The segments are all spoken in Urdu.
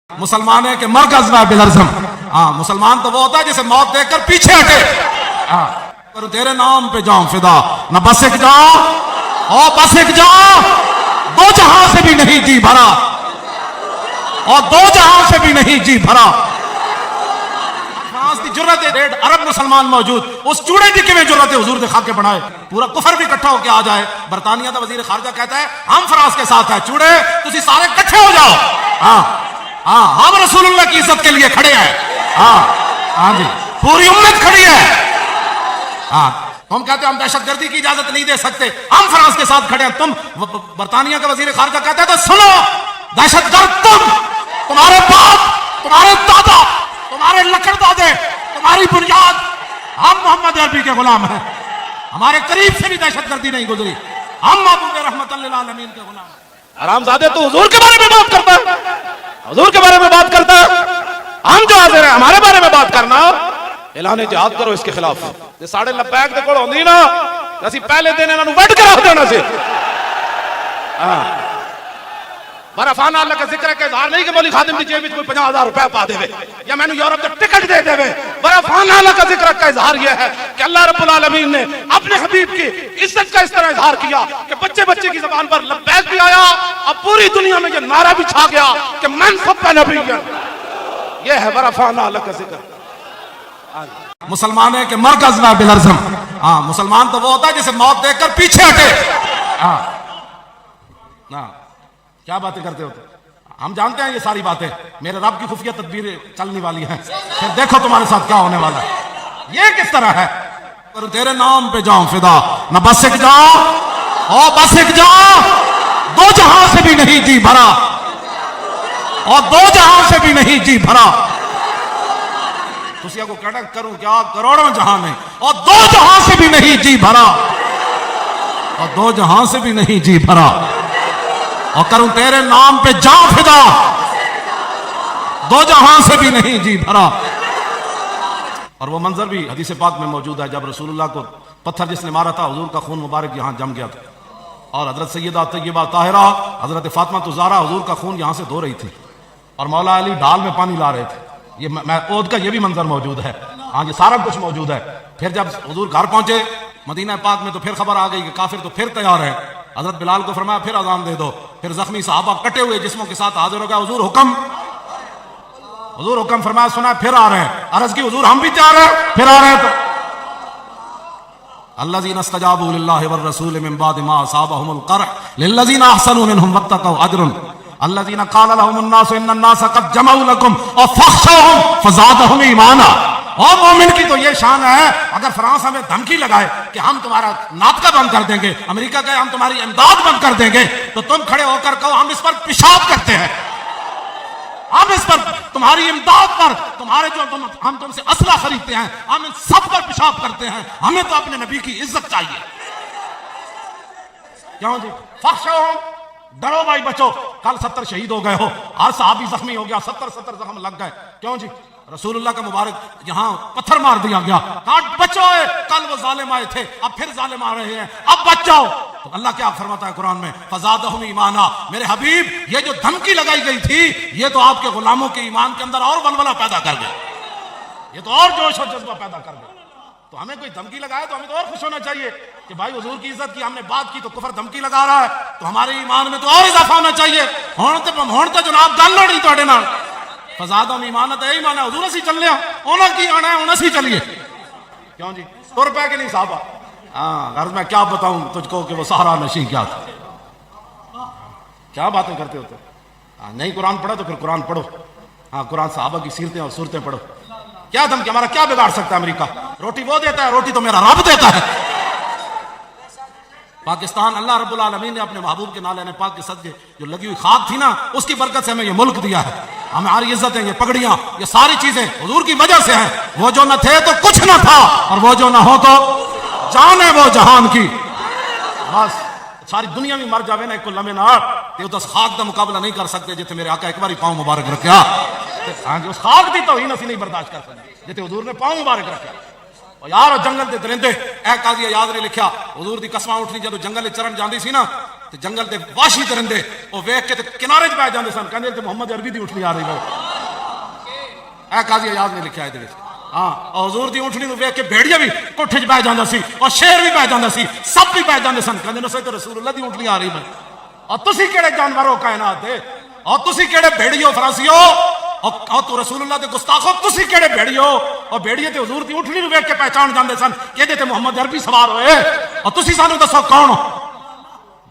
مسلمان ہے کہ مرکز میں بلرزم. ہاں مسلمان تو وہ ہوتا ہے جسے موت دیکھ کر پیچھے ہٹے. ہاں پر تیرے نام پہ جاؤں فدا نہ بس ایک جاؤں اور بس ایک جاؤں دو جہاں سے بھی نہیں جی بھرا اور دو جہاں سے بھی نہیں جی بھرا. فرانس کی جرت ہے 1.5 ارب مسلمان موجود اس چوڑے کی کیویں جرت ہے حضور دے خاکے بنائے پورا کفر بھی اکٹھا ہو کے آ جائے. برطانیہ کا وزیر خارجہ کہتا ہے ہم فرانس کے ساتھ ہیں چوڑے تسی سارے اکٹھے ہو جاؤ. ہاں ہاں ہم رسول اللہ کی عزت کے لیے کھڑے ہیں. ہاں ہاں جی پوری امت کھڑی ہے. ہاں تم کہتے ہیں ہم دہشت گردی کی اجازت نہیں دے سکتے ہم فرانس کے ساتھ کھڑے ہیں. تم برطانیہ کا وزیر خارجہ کہتا ہے تو سنو دہشت گرد تمہارے باپ تمہارے دادا تمہارے لکڑ دادے تمہاری بنیاد ہم محمد عربی کے غلام ہیں. ہمارے قریب سے بھی دہشت گردی نہیں گزری ہم محبوب رحمت للعالمین کے غلام ہیں. حرامزادے تو حضور کے بارے میں بات کرتا ہے حضور کے بارے میں بات کرتا ہے. ہم جو حاضر ہیں ہمارے بارے میں بات کرنا اعلان جہاد کرو اس کے خلاف. یہ ساڑھے لبیک دے کوڑ ہوندی نا اسی پہلے دن انہاں نوں وڈ کے رکھ دینا سی. برفانہ اللہ کا ذکر ہے کہ اظہار نہیں کہ مولی خادم دی جیب وچ کوئی 50,000 روپے پا دے یا میں نے یورپ کا ٹکٹ دے دے. برفانہ اللہ کا ذکر کا اظہار یہ ہے کہ اللہ رب العالمین نے اپنے حبیب کی عزت کا اس طرح اظہار کیا کہ بچے بچے کی زبان پر لبیک بھی آیا اور پوری دنیا میں یہ نعرہ بھی چھا گیا کہ من سب نبی. یہ ہے برفانہ اللہ کا ذکر. مسلمان ہے کہ مرکز میں بلرزم. ہاں مسلمان تو وہ ہوتا ہے جسے موت دیکھ کر پیچھے ہٹے. ہاں کیا باتیں کرتے ہوتے ہم جانتے ہیں یہ ساری باتیں میرے رب کی خفیہ تدبیریں چلنے والی ہیں. پھر دیکھو تمہارے ساتھ کیا ہونے والا ہے. یہ کس طرح ہے پر تیرے نام پہ جاؤں فدا نہ بس ایک جاؤں اور بس ایک جاؤں دو جہاں سے بھی نہیں جی بھرا اور دو جہاں سے بھی نہیں جی بھرا. تسیا کو کٹک کروں کیا کروڑوں جہاں نہیں اور دو جہاں سے بھی نہیں جی بھرا اور دو جہاں سے بھی نہیں جی بھرا اور کروں تیرے نام پہ جاؤں فدا دو جہاں سے بھی نہیں جی بھرا. اور وہ منظر بھی حدیث پاک میں موجود ہے جب رسول اللہ کو پتھر جس نے مارا تھا حضور کا خون مبارک یہاں جم گیا تھا اور حضرت سیدہ طیبہ طاہرہ حضرت فاطمہ زہرا حضور کا خون یہاں سے دھو رہی تھی اور مولا علی ڈھال میں پانی لا رہے تھے. یہ میں عہد کا یہ بھی منظر موجود ہے. ہاں یہ سارا کچھ موجود ہے. پھر جب حضور گھر پہنچے مدینہ پاک میں تو پھر خبر آ گئی کہ کافر تو پھر تیار ہے. حضرت بلال کو فرمایا پھر اذان دے دو. پھر زخمی صحابہ کٹے ہوئے جسموں کے ساتھ حاضر ہو گیا. حضور حکم فرمایا سنا پھر آ رہے ہیں. عرض کی حضور ہم بھی تیار ہیں پھر آ رہے ہیں. تو الذین استجابوا للہ والرسول من بعد ما اصابهم القرح للذین احسنوا منهم واتقوا اجر الذین قال لهم الناس ان الناس قد جمعوا لكم فاخشوهم فزادهم ایمانا. اور مومن کی تو یہ شان ہے اگر فرانس ہمیں دھمکی لگائے کہ ہم تمہارا ناطقہ بند کر دیں گے امریکہ کہے ہم تمہاری امداد بند کر دیں گے تو تم کھڑے ہو کر کہو ہم اس پر پیشاب کرتے ہیں ہم اس پر تمہاری امداد پر تمہارے جو ہم تم سے اسلحہ خریدتے ہیں ہم ان سب پر پیشاب کرتے ہیں. ہمیں تو اپنے نبی کی عزت چاہیے. کیوں جی فخشوہم ڈرو بھائی بچو. کل 70 شہید ہو گئے ہو ہر صحابی زخمی ہو گیا 70 زخم لگ گئے. کیوں جی رسول اللہ کا مبارک یہاں پتھر مار دیا گیا. بچو کل وہ ظالم آئے تھے اب پھر ظالم آ رہے ہیں اب بچ جاؤ. تو اللہ کیا فرماتا ہے قرآن میں فزادہم ایمانا. میرے حبیب یہ جو دھمکی لگائی گئی تھی یہ تو آپ کے غلاموں کے ایمان کے اندر اور ولولہ پیدا کر گئے. یہ تو اور جوش اور جذبہ پیدا کر گئے. تو ہمیں کوئی دھمکی لگائے تو ہمیں تو اور خوش ہونا چاہیے کہ بھائی حضور کی عزت کی ہم نے بات کی تو کفر دھمکی لگا رہا ہے تو ہمارے ایمان میں تو اور اضافہ ہونا چاہیے. ہون تو جناب گل لڑی تواڈے نال فزادہم ایمانا تے ایمان ہے حضور اسی چلے انہاں کی آنا ہے انہاں سی چلیے. کیوں جی تر پے کہ نہیں صحابہ. ہاں غرض میں کیا بتاؤں تجھ کو کہ وہ سہارا نشین کیا تھا. کیا باتیں کرتے ہوتے. ہاں نہیں قرآن پڑھا تو پھر قرآن پڑھو. ہاں قرآن صحابہ کی سیرتیں اور صورتیں پڑھو. کیا دھمکی ہمارا کیا بگاڑ سکتا ہے امریکہ. روٹی وہ دیتا ہے روٹی تو میرا رب دیتا ہے. پاکستان اللہ رب العالمین نے اپنے محبوب کے نالے پاک کے صدقے جو لگی ہوئی خاک تھی نا اس کی برکت سے ہمیں یہ ملک دیا ہے. ہماری عزتیں یہ پگڑیاں یہ ساری چیزیں حضور کی وجہ سے ہیں. وہ جو نہ تھے تو کچھ نہ تھا اور وہ جو نہ ہو تو جان ہے وہ جہان کی. بس ساری دنیا میں مر جاوے نا ایک لمحے نال تے اس خاک دا مقابلہ نہیں کر سکتے جتنے میرے آقا ایک باری پاؤں مبارک رکھیا. ہاں جی اس خاک دی توہین اسی نہیں برداشت کر سکتے جتے حضور نے پاؤں مبارک رکھیا. اور یار جنگل دے درندے اے قاضی یاد نے لکھیا حضور دی قسماں اٹھنی جدوں جنگل چرن جاندی سی نا تے جنگل دے واشی درندے او ویکھ کے تے کنارے تے بیٹھ جاندے سن، کہندے تے محمد عربی دی اونٹنی آ رہی ہے. اے قاضی ایاز نے لکھیا ہے ہاں. اور حضور دی اونٹنی نو ویکھ کے بھیڑیا بھی کوٹھے چ بیٹھ جاندا سی اور شیر بھی بیٹھ جاندا سی، سب بھی بیٹھ جاندے سن، کہندے نے تے رسول اللہ دی اونٹنی آ رہی ہے. اور تسی کیڑے جانور ہو کائنات دے، اور تسی کیڑے بھیڑیو فرانسیو، اور تو رسول اللہ دے گستاخو تسی کیڑے بھیڑیو. اور بھیڑیے تے حضور دی اونٹنی نو ویکھ کے پہچان جاندے سن کہ تے محمد عربی سوار ہوئے. اور تسی سانو دسو کون ہو؟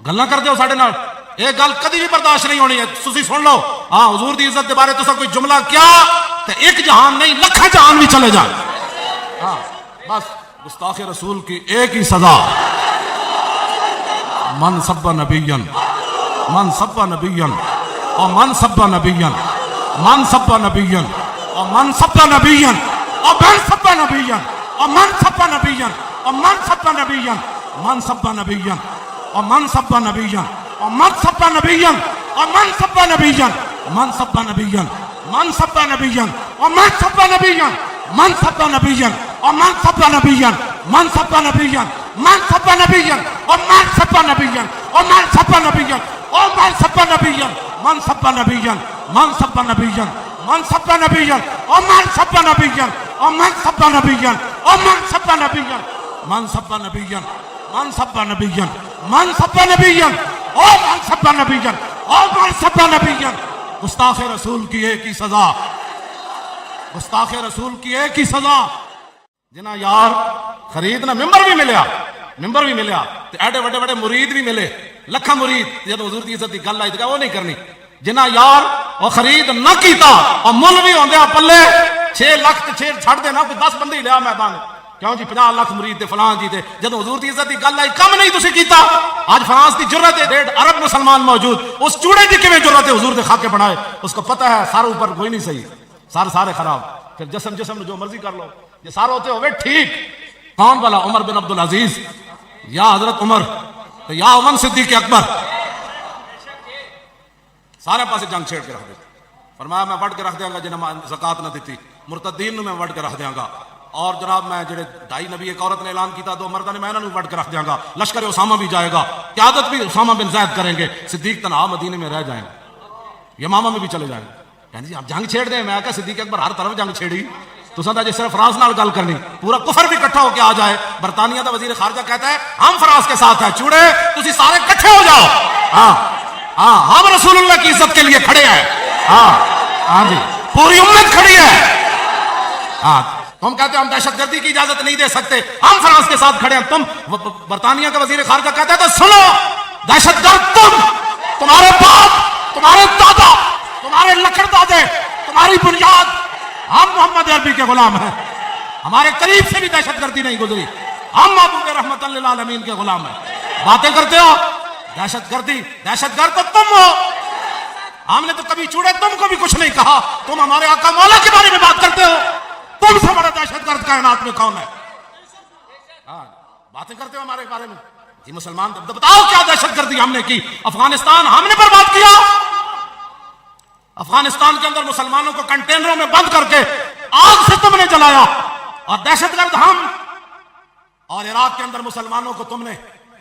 گلاں کردے ہو ساڈے نال، یہ گل کدی بھی برداشت نہیں ہونی ہے. تسی سن لو ہاں، حضور دی عزت دے بارے تسا کوئی جملہ کیا تے ایک جہان نہیں لکھاں جہان بھی چلے جائے. ہاں بس گستاخ رسول کی ایک ہی سزا، من سب نبیا، من سب نبیا اور من سب نبیا، من سب نبیا اور من سب نبیا اور من سب نبیا اور من سب نبیا اور من سب نبیا، من سب نبیا اور من سب نبیا اور من سب نبیا اور من سب نبیا، من سب نبیا، من سب نبیا اور من سب نبیا، من سب نبیا اور من سب نبیا، من سب نبیا، من سب نبیا اور من سب نبیا اور من سب نبیا اور من سب نبیا، من سب نبیا، من سب نبیا، من سب نبیا اور من سب نبیا اور من سب نبیا اور من سب نبیا، من سب نبیا، من سب نبیا، من سب نبیا اور من سب نبیا اور من سب نبیا. گستاخ رسول کی ایک ہی سزا، گستاخ رسول کی ایک ہی سزا. جنا یار خریدنا ممبر بھی ملیا، ممبر بھی ملیا تے ایڈے بڑے بڑے مرید بھی ملے، لکھاں مرید. جب حضور دی عزت دی گل آئی تے وہ نہیں کرنی. جنا یار وہ خرید نہ کیتا اور مل بھی ہوندے پلے 6 لاکھ تے 6 چھڑ دے نا، کوئی 10 بندے ہی لیا میدان. کیوں جی 50 لاکھ مرید تے فلاں جی تے جدوں حضور دی عزت دی گل آئی کم نہیں تسی کیتا. آج فرانس دی جرت ہے 1.5 ارب مسلمان موجود، اس چوڑے دی کیویں جرت ہے حضور دے خاکے بنائے. اس کو پتہ ہے سارے اوپر کوئی نہیں صحیح، سارے خراب. پھر جسم جسم جو مرضی کر لو، یہ سارے ہوتے ہوئے ٹھیک. کون والا؟ عمر بن عبد العزیز یا حضرت عمر یا عمر صدیق اکبر، سارے پاسے جنگ چھیڑ کے رکھ دے. فرمایا میں وڈ کے رکھ دیاں گا جنہاں زکات نہ دیتی، مرتدین نو میں وڈ کے رکھ دیاں گا. اور جناب میں جڑے 2.5 نبی ایک عورت نے اعلان کیتا 2 مردہ نے، میں انہوں وڈ کے رکھ دیاں گا. لشکر اسامہ بھی جائے گا، قیادت بھی اسامہ بن زید کریں گے. صدیق تنہا مدینے میں رہ جائیں گے، یمامہ میں بھی چلے جائیں گے. کہنے جی آپ جنگ چھیڑ دیں. میں کہا صدیق اکبر ہر طرف جنگ چھیڑی، تو سنتا جی صرف فرانس نال گل کرنی، پورا کفر بھی کٹھا ہو کے آ جائے. برطانیہ دا وزیر خارجہ کہتا ہے ہم فرانس کے ساتھ ہیں. چوڑے تسی سارے کٹھے ہو جاؤ، ہاں ہاں ہم رسول اللہ کی عزت کے لیے کھڑے ہیں. ہاں ہاں جی پوری امت کھڑی ہے. ہاں تم کہتے ہم دہشت گردی کی اجازت نہیں دے سکتے، ہم فرانس کے ساتھ کھڑے ہیں. تم برطانیہ کا وزیر خارجہ کہتا ہے تو سنو، دہشت گرد تم، تمہارے باپ، تمہارے دادا، تمہارے لکڑ دادے، تمہاری بنیاد، ہم محمد عربی کے غلام ہیں. ہمارے قریب سے بھی دہشت گردی نہیں گزری، ہم محبوب رحمت للعالمین کے غلام ہیں. باتیں کرتے ہو دہشت گردی، دہشت گرد تو تم ہو. ہم نے تو کبھی چوڑے تم کو بھی کچھ نہیں کہا. تم ہمارے آقا مولا کے بارے میں بات کرتے ہو. تم سے بڑا دہشت گرد کائنات میں کون ہے؟ باتیں کرتے ہو ہمارے بارے میں. جی مسلمان بتاؤ کیا دہشت گردی ہم نے کی؟ افغانستان ہم نے برباد کیا. افغانستان کے اندر مسلمانوں کو کنٹینروں میں بند کر کے آگ سے تم نے جلایا، اور دہشت گرد ہم. اور عراق کے اندر مسلمانوں کو تم نے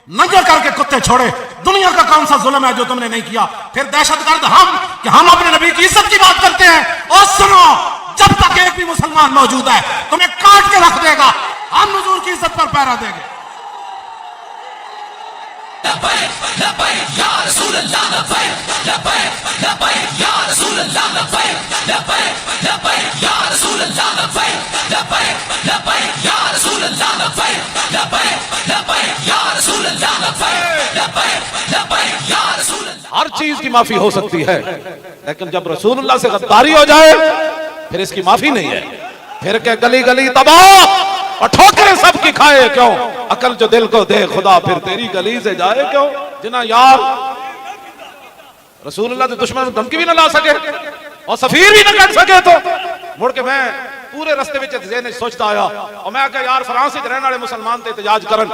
ننگے کر کے کتے چھوڑے. دنیا کا کون سا ظلم ہے جو تم نے نہیں کیا؟ پھر دہشت گرد ہم کہ ہم اپنے نبی کی عزت کی بات کرتے ہیں. اور سنو، جب تک ایک بھی مسلمان موجود ہے تمہیں کاٹ کے رکھ دے گا. ہم حضور کی عزت پر پہرا دیں گے. لبیک لبیک یا رسول اللہ، لبیک لبیک لبیک یا رسول اللہ، لبیک لبیک لبیک یا رسول اللہ، لبیک لبیک لبیک یا رسول اللہ، لبیک لبیک لبیک یا رسول اللہ، لبیک لبیک لبیک یا رسول اللہ. ہر چیز کی معافی ہو سکتی ہے، لیکن جب رسول اللہ سے غداری ہو جائے پھر اس کی معافی نہیں ہے. پھر کہ گلی گلی تباہ اور ٹھوکریں سب کی کھائے کیوں، عقل جو دل کو دے خدا پھر تیری گلی سے جائے کیوں. جنا یار رسول اللہ کے دشمن دھمکی بھی نہ لا سکے اور سفیر بھی نہ کر سکے، تو مڑ کے میں پورے رستے وچ ذہن سوچتا آیا اور میں کہا یار فرانس وچ رہن والے مسلمان تے احتجاج کرن،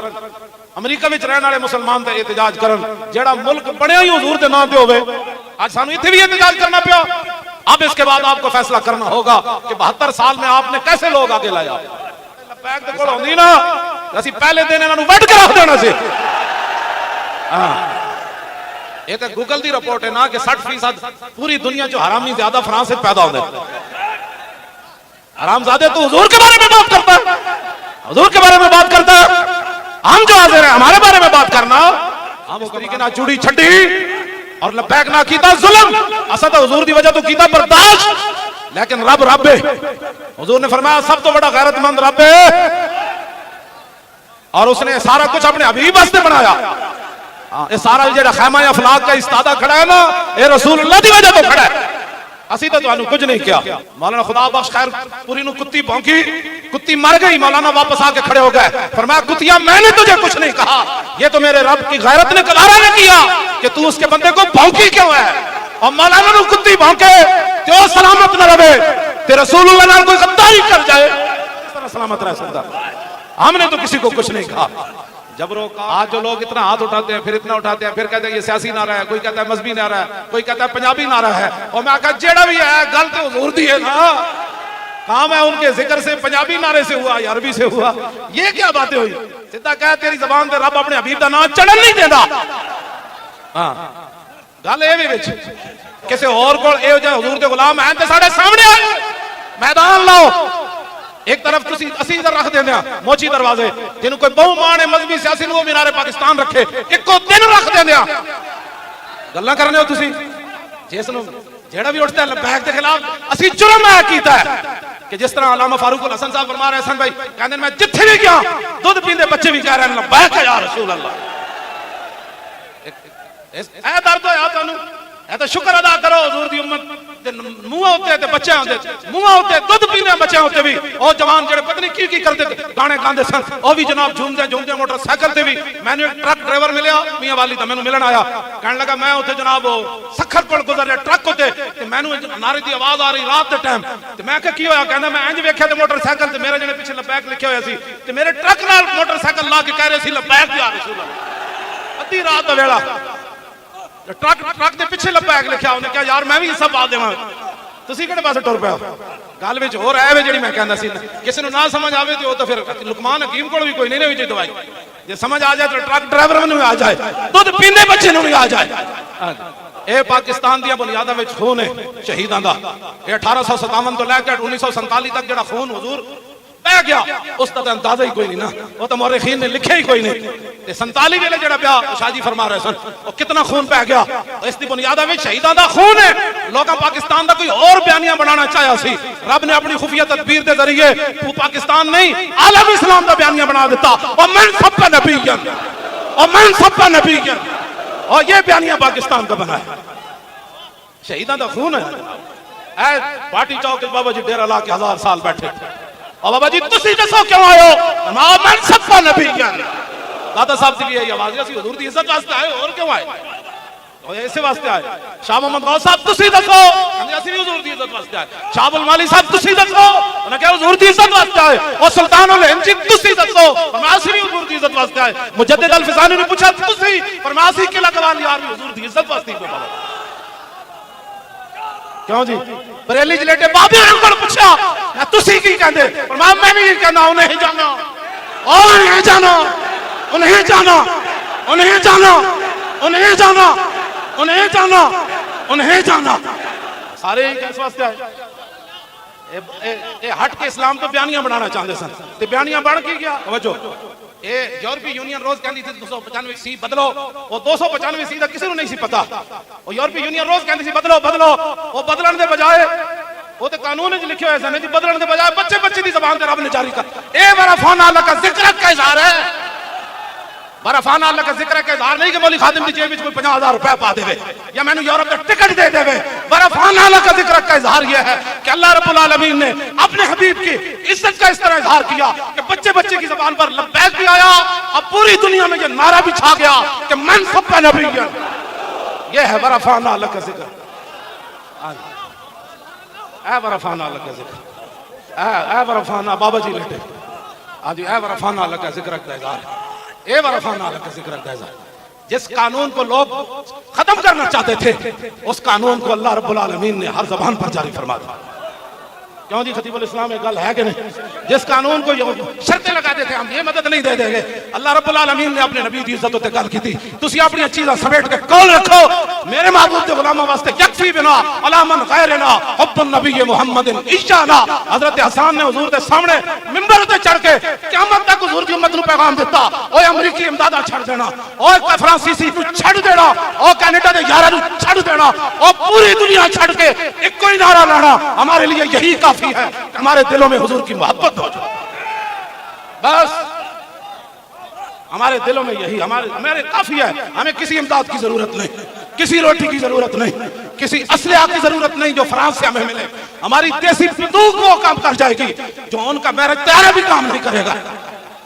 امریکہ وچ رہن والے مسلمان تے احتجاج کرن، جیڑا ملک بنیا ہی حضور دے نام تے ہوے. آج سانو ایتھے بھی احتجاج کرنا پیا. اب اس کے بعد آپ کو فیصلہ کرنا ہوگا کہ 72 سال میں آپ نے کیسے لوگ آگے لایا. پیک دے کول ہوندی نا اسی پہلے دن انہاں نوں وڈ کے رکھ دینا سی. یہ تو گوگل دی رپورٹ ہے نا کہ 60% پوری دنیا جو حرامی زیادہ فرانس سے پیدا ہوتے ہیں. حرام زادے تو حضور کے بارے میں بات کرتا ہے, حضور کے بارے میں بات کرتا ہے. ہم جو حاضر ہیں ہمارے بارے میں بات کرنا, ہم اس طریقے نہ چوڑی چھڈی اور لبیک نہ کیتا ظلم. اسا تو حضور دی وجہ تو کیتا برداشت, لیکن رب رب ہے. حضور نے فرمایا سب تو بڑا غیرت مند رب ہے, اور اس نے سارا کچھ اپنے حبیب واسطے بنایا. یہ سارا جڑا خیمہ افلاک کا استادہ کھڑا ہے نا, یہ رسول اللہ دی وجہ تو کھڑا ہے. اسی تو تانوں کچھ نہیں کیا. مولانا خدا بخش خیر پوری نو کتی بھونکی, کتی مر گئی, مولانا واپس آ کے کھڑے ہو گئے. فرمایا کتیا میں نے تجھے کچھ نہیں کہا, یہ تو میرے رب کی غیرت نے گوارا نے کیا کہ تو اس کے بندے کو بھونکی کیوں ہے. اور مولانا نو کتی بھونکے تو سلامت نہ رہے, تے رسول اللہ نال کوئی غداری کر جائے اس طرح سلامت رہ سکتا. ہم نے تو کسی کو کچھ نہیں کہا. جبرو کا آج جو لوگ اتنا ہاتھ اٹھاتے ہیں, پھر اتنا اٹھاتے ہیں, پھر کہتے ہیں یہ سیاسی نعرہ ہے, کوئی کہتا ہے مذہبی نعرہ ہے, کوئی کہتا ہے پنجابی نعرہ ہے. اور میں کہا جیڑا بھی ہے گل تو حضور دی ہے نا, کام ہے ان کے ذکر سے پنجابی نعرے سے ہوا یا عربی سے ہوا, یہ کیا باتیں ہوئی. سیدھا کہا تیری زبان تے رب اپنے حبیب دا نام چڑھن نہیں دیندا. ہاں گل اے وچ کسے اور کول اے جے حضور دے غلام ہیں تے ساڈے سامنے آئے, میدان لاؤ. ایک طرف تسی اسی ادھر رکھ دیندے ہیں موچی دروازے, جنوں کوئی بہو ماں مذہبی سیاسی نو مینار پاکستان رکھے, ایکو دن رکھ دیندے ہیں. گلاں کرنے ہو تسی جس نو جیڑا بھی اٹھتا ہے لبیک دے خلاف اسی جرم ہے کیتا ہے. کہ جس طرح علامہ فاروق الحسن صاحب فرما رہے حسن بھائی, کہندے میں جتھے بھی گیا دودھ پیندے بچے بھی کہہ رہے ہیں لبیک یا رسول اللہ. اے درد ہویا تانوں, اے تو شکر ادا کرو حضور دی امت دے منہ ہوتے تے بچے ہوندے, منہ ہوتے دودھ پیندے بچے ہوتے بھی. او جوان جڑے پتہ نہیں کی کردے گانے گاندے سن, او بھی جناب جھومدے جھومدے موٹر سائیکل تے بھی. میں نے ٹرک ڈرائیور ملیا میاں والی دا, مینوں ملن آیا, کہن لگا میں اوتھے جناب سکھر کول گزر رہا ٹرک ہوتے تے مینوں نعرے دی آواز آ رہی رات دے ٹائم, تے میں کہ کی ہویا, کہندا میں انج ویکھیا تے موٹر سائیکل تے میرے جنے پیچھے لبیک لکھیا ہویا سی, تے میرے ٹرک نال موٹر سائیکل لا کے کہہ رہے سی لبیک یا رسول اللہ. ادھی رات دا ویلا ٹرک دے پیچھے لبیک لکھیا, انہیں کہا یار میں بھی حصہ پا دیواں, تسی کہڑے پاسے ٹر پیا. گل وچ ہور اے وے جڑی میں کہندا سی, کسے نو نہ سمجھ آوے تے او تے پھر لقمان حکیم کول بھی کوئی نہیں ہوئی دوائی. جے سمجھ آ جائے تے ٹرک ڈرائیور نوں آ جائے, دودھ پیندے بچے نوں آ جائے. اے پاکستان دی بنیاداں وچ خون ہے شہیداں دا. اے 1857 تو لے کے 1947 تک جڑا خون حضور بہ گیا اس دا اندازہ ہی کوئی نہیں نا, وہ تو مورخین نے لکھے ہی کوئی نہیں. تے 47 ویلے جڑا پیا شاہ جی فرما رہے سن او کتنا خون بہ گیا. اس دی بنیاداں وچ شہیداں دا خون ہے. لوکاں پاکستان دا کوئی اور بیانیہ بنانا چاہیا سی, رب نے اپنی خفیہ تدبیر دے ذریعے وہ پاکستان نہیں عالم اسلام دا بیانیہ بنا دیتا. ومن سب نبیًا ومن سب نبیًا, اور یہ بیانیہ پاکستان کا بنا ہے. شہیداں دا خون ہے. اے پارٹی چوک بابا جی ڈیرہ لا کے 1000 سال بیٹھے, اور بابا جی تسی دسو کیوں آئے ہو, من سب نبیًا. دادا صاحب دی بھی یہی آواز ہے, اسی حضور دی عزت واسطے آئے, اور کیوں آئے, اور اسی واسطے آئے. شاہ محمد غوث صاحب تسی دسو, اسی بھی حضور دی عزت واسطے آئے. شاہ ابو المالی صاحب تسی دسو, انہیں کہا حضور دی عزت واسطے آئے. اور سلطان الہند جی تسی دسو, فرمایا اسی بھی حضور دی عزت واسطے آئے. مجدد الفسانی نے پوچھا تسی, فرمایا اسی قلعہ قوالی یار بھی حضور دی عزت واسطے آئے. کیوں جی بریلی جلیٹے بابی انگل پوچھا تسی کی کہندے, فرمایا میں نہیں کہنا, انہیں جانا, انہیں جانا, انہیں جانا, انہیں جانا, انہیں جانا, انہیں جانا, انہیں جانا. سارے ہی کس واسطے آئے, اے ہٹ کے اسلام تو بیانیاں بنانا چاہتے سن, تے بیانیاں بن کی گیا. توجہ, اے یورپی یونین روز کہندی تھی 295 سی بدلو, وہ 295 سی دا کسی نو نہیں سی پتا. وہ یورپی یونین روز کہندی سی بدلو بدلو, وہ بدلن دے بجائے وہ تے قانون وچ لکھے ہوئے سن جی بدلن دے بجائے بچے بچے دی زبان تے رب نے جاری کر. اے ورفعنا اللہ کا ذکر کا اظہار ہے. ورفعنا اللہ کا ذکر کا اظہار نہیں کہ مولی خادم دی جیب وچ کوئی 50,000 روپے پا دے یا مینوں یورپ دا ٹکٹ دے دے. ورفعنا اللہ کا ذکر کا اظہار یہ ہے کہ اللہ رب العالمین نے اپنے حبیب کی عزت کا اس طرح اظہار کیا کہ بچے بچے کی زبان پر لبیک بھی آیا, اب پوری دنیا میں یہ نعرہ بھی چھا گیا کہ من سب نبیًا. یہ ہے ورفعنا اللہ کا ذکر. اے ورفعنا اللہ کا ذکر, اے ورفعنا بابا جی لیٹے, اے ورفعنا اللہ کا ذکر کا اظہار, اے ورفعنا اللہ کا ذکر کا اظہار. جس قانون کو لوگ ختم کرنا چاہتے تھے اس قانون کو اللہ رب العالمین نے ہر زبان پر جاری فرما دیا. کیوں جی خطیب الاسلام ایک گل ہے کہ نہیں؟ جس قانون کو شرطیں لگاتے تھے ہم یہ مدد نہیں دے دیں گے، اللہ رب العالمین نے اپنے نبی دی عزت تے گل کی تھی، تسی اپنی چیزاں سمیٹ کے کول رکھو، میرے محبوب دے غلاموں واسطے یکفی بنا علی من غیرنا حب النبی محمد عشانا۔ حضرت حسان نے حضور دے سامنے منبر تے چڑھ کے قیامت تک حضور کی امت نو پیغام دیتا، اوے امریکی امداداں چھڑ دینا، اوے فرانسیسی نو چھڑ دینا، او کینیڈا دے یاراں نو چھڑ دینا، او پوری دنیا چھڑ کے ایک کوئی نعرہ لانا، ہمارے لیے یہی کافی ہے کہ ہمارے دلوں میں حضور کی محبت ہو جائے۔ بس ہمارے دلوں میں یہی ہمارے کافی ہے، ہمیں کسی امداد کی ضرورت نہیں، کسی روٹی کی ضرورت نہیں، کسی اسلحہ کی ضرورت نہیں جو فرانس سے ہمیں ملے، ہماری دیسی بندوق وہ کام کر جائے گی جو ان کا میرا طیارہ بھی کام نہیں کرے گا،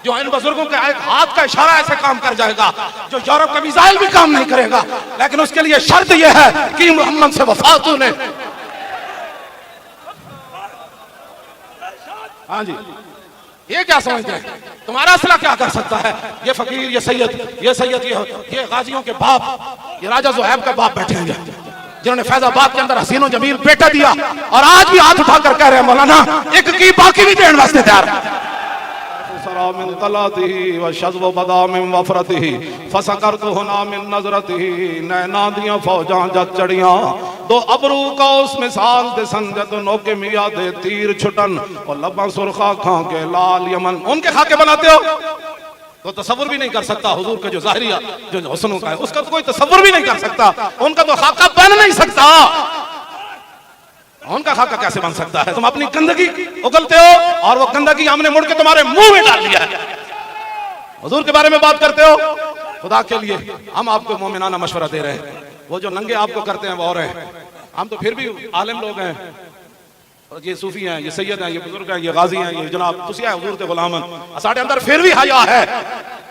جو ان بزرگوں کے ایک ہاتھ کا اشارہ ایسے کام کر جائے گا جو یورپ کا میزائل بھی کام نہیں کرے گا، لیکن اس کے لیے شرط یہ ہے کہ محمد سے وفا تو نے۔ ہاں جی یہ کیا سمجھتے ہیں تمہارا اسلحہ کیا کر سکتا ہے؟ یہ فقیر، یہ سید، یہ غازیوں کے باپ، یہ راجہ زہیب کا باپ بیٹھے ہیں جنہوں نے فیض آباد کے اندر حسین و جمیل بیٹا دیا اور آج بھی ہاتھ اٹھا کر کہہ رہے ہیں مولانا ایک کی باقی بھی دین واسطے تیار ہے۔ سرا من طلعته وشذو بدا من وفرته فسکرت ہنا من نظرته، نینا دیاں فوجاں جت چڑیاں، دو ابرو کا اس مثال دے سنجد نوکے میاں دے تیر چھٹن، اور لباں سرخا کھان کے لال یمن۔ ان کے خاکے بناتے ہو تو تصور بھی نہیں کر سکتا حضور کا جو ظاہریہ جو حسنوں کا ہے اس کا تو کوئی تصور بھی نہیں کر سکتا، ان کا تو خاکہ بن نہیں سکتا، ان کا خاکہ کیسے بن سکتا ہے؟ تم اپنی گندگی اگلتے ہو اور وہ گندگی ہم نے مڑ کے تمہارے منہ میں ڈال دیا ہے۔ حضور کے بارے میں بات کرتے ہو، خدا کے لیے ہم آپ کو مومنانہ مشورہ دے رہے ہیں، وہ جو ننگے آپ کو کرتے ہیں وہ اور ہیں، ہم تو پھر بھی عالم لوگ ہیں، یہ صوفی ہیں، یہ سید ہیں، یہ بزرگ ہیں، یہ غازی ہیں، یہ جناب تسی ہے حضور دے غلام ہیں، ساڑھے اندر پھر بھی حیا ہے۔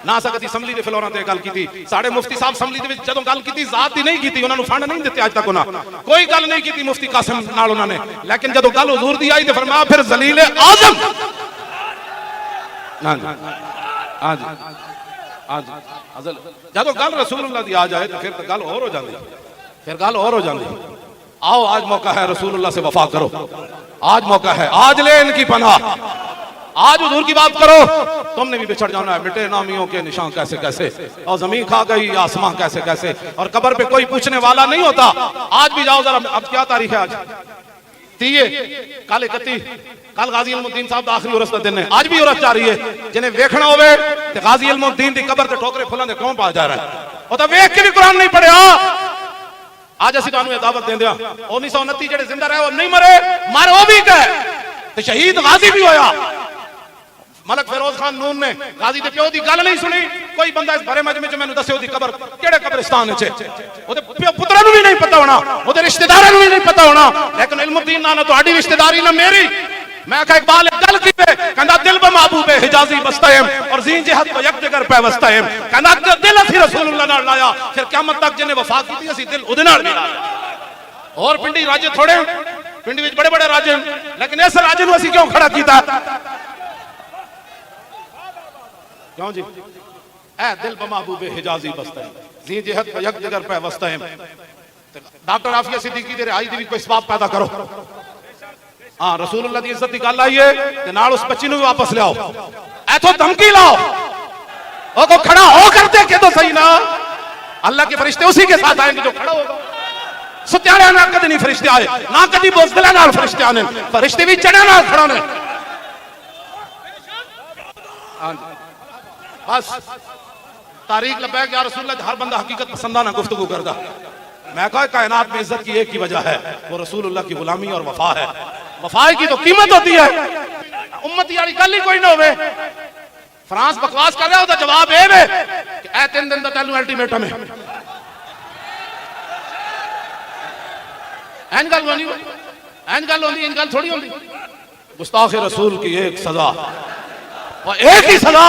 نہ سکتی اسمبلی دے فلوراں تے گل کیتی، ساڑھے مفتی صاحب اسمبلی دے وچ جدوں گل کیتی ذات دی نہیں کیتی، انہاں نوں فنڈ نہیں دتے اج تک، انہاں کوئی گل نہیں کیتی مفتی قاسم نال انہاں نے، لیکن جدوں گل حضور دی آئی تے فرمایا پھر ذلیل اعظم۔ ہاں جی ہاں جی ہاں جی جدوں گل رسول اللہ دی آ جائے تو پھر تو گل اور ہو جاندی، پھر گل اور ہو جاندی۔ آؤ آج موقع ہے رسول اللہ سے وفا کرو، آج موقع ہے، آج لے ان کی پناہ، آج حضور کی بات کرو۔ تم نے بھی بچھڑ جانا ہے، مٹے نامیوں کے نشان کیسے کیسے، اور زمین کھا گئی آسمان کیسے کیسے، اور قبر پہ کوئی پوچھنے والا نہیں ہوتا۔ آج بھی جاؤ ذرا، اب کیا تاریخ ہے آج؟ 30 کل 31، کل غازی علم الدین صاحب دا آخری عرس دا دن ہے، آج بھی عرس جاری ہے۔ جنہیں ویکھنا ہوئے تے غازی علم الدین دی قبر تے ٹھوکرے پھلاں دے کیوں پا جا رہا ہے؟ وہ تو ویکھ کے بھی قرآن نہیں پڑھیا۔ آج اسی تانوں دعوت دین دیا 1929 جڑے زندہ رہے وہ نہیں مرے، مر وہ بھی گئے تے شہید غازی بھی ہویا۔ ملک فیروز خان نون نے غازی دے پیو دی گل نہیں سنی، کوئی بندہ اس بھرے مجمع چ مینوں دسے دی قبر کیڑے قبرستان وچ، او دے پتراں نوں بھی نہیں پتہ ہونا، او دے رشتہ داراں نوں بھی نہیں پتہ ہونا، لیکن علم الدین نہ تہاڈی رشتہ داری نہ میری۔ میں کہا اقبال گل کیتے کہندا دل ب محبوب حجازی بستہم اور زین جہت کو یک جگر پہ وستہم، کہندا دل اسی رسول اللہ نال لایا، پھر قیامت تک جنے وفا کیتی اسی دل اودے نال بھی لایا۔ اور پنڈی راجے تھوڑے، پنڈی وچ بڑے بڑے راجے، لیکن اس راجے نوں اسی کیوں کھڑا کیتا؟ کیوں جی؟ اے دل ب محبوب حجازی بستہم زین جہت کو یک جگر پہ وستہم۔ ڈاکٹر عافیہ صدیقی دے رہائی دی بھی کوئی اسباب پیدا کرو۔ ہاں رسول اللہ دی عزت دی گل آئی ہے تے نال اس بچی نوں بھی واپس لے آؤ، ایتھوں دھمکی لاؤ، او کو کھڑا ہو کر دیکھے تو صحیح نا، اللہ کے فرشتے اسی کے ساتھ آئیں گے جو کھڑا ہوگا۔ ستیاڑے نہ کدی نہیں فرشتے آئے، نہ کدی بزدلے نال فرشتے آنے، فرشتے بھی چڑھے نال کھڑا نے۔ بس تاریخ لبیک یا رسول اللہ، ہر بندہ حقیقت پسندانہ گفتگو کردا۔ میں کہا کائنات میں عزت کی ایک ہی وجہ ہے، وہ رسول اللہ کی غلامی اور وفا ہے۔ وفا کی تو قیمت ہوتی ہے، امتی والی گل ہی کوئی نہ ہوئے۔ فرانس بکواس کر رہا ہوتا، جواب اے وے کہ اے 3 دن دا تینوں الٹیمیٹم ہے۔ این گل ہونی، این گل ہوندی، این گل تھوڑی ہوندی۔ گستاخ رسول کی ایک سزا، اور ایک ہی سزا